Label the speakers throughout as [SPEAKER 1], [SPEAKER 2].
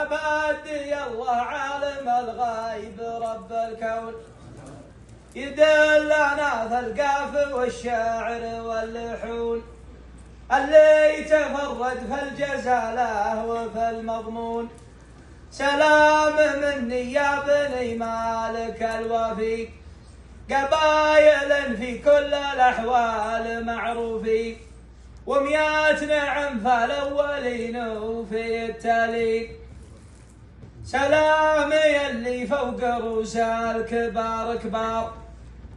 [SPEAKER 1] حمادي الله عالم الغيب رب الكون، يدلنا في القاف والشعر واللحون، اللي يتفرد في الجزالة وفي المضمون. سلام مني يا بني مالك الوفي، قبايل في كل الأحوال معروفين، ومئات نعم فالأولين وفي التالي. سلامي اللي فوق رؤوس الكبار كبار،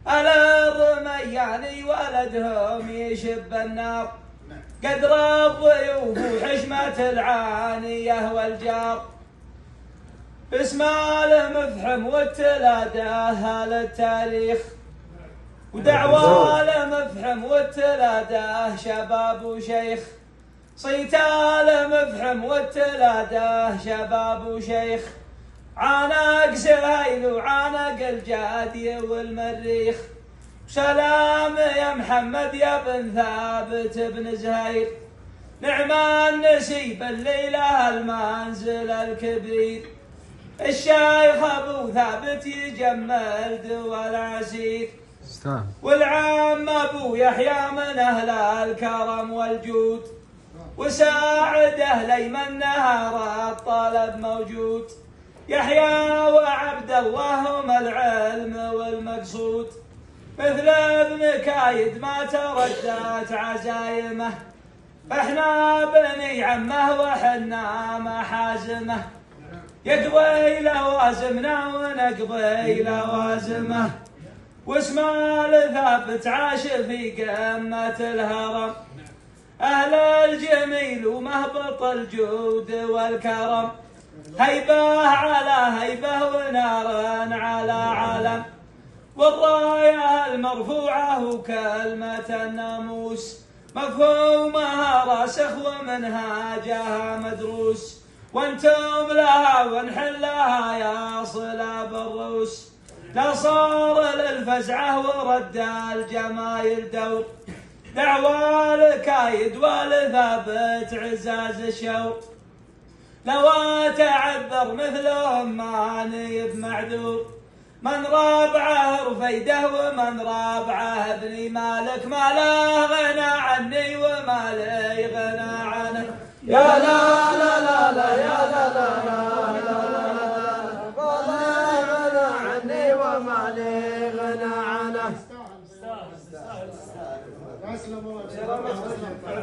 [SPEAKER 1] الرمياني ولدهم يشب النار، قدر الضيوف وحشمة العانية والجار. باسم المفحم والتلاده للتاريخ، ودعوى المفحم والتلاده شباب وشيخ، صيت المفحم والتلاده شباب وشيخ، عانق سهيل وعانق الجادي والمريخ. سلام يا محمد يا بن ثابت بن زهير، نعم النسيب الليلة المنزل الكبير، الشيخ ابو ثابت يجمل دول عسير، والعم ابو يحيى من اهل الكرم والجود، وساعده ليمن نهار الطلب موجود. يحيى وعبد الله هم العلم والمقصود، مثل ابن كايد ما تردت عزايمه، احنا بني عمه وحنا محازمه، يقضي لوازمنا ونقضي لوازمه. واسم ثابت عاش في قمة الهرم، أهل الجميل ومهبط الجود والكرم، هيبة على هيبة ونار على علم، والراية المرفوعة وكلمة الناموس، مفهومها راسخ ومنهاجها مدروس، وانتم لها ونحلها يا صلاب الروس. لا صار للفزعة ورد الجمايل دور، دعوى الكايد والثابت عزاز الشوق، لو تعبر مثلهم ماني بمعذور. من رابعه رفيده ومن رابعه ابني مالك، ما له غنى عني وما لي غنى عنه. يا لا لا لا لا يا لا لا لا لا لا عني وما لي غنى عنه.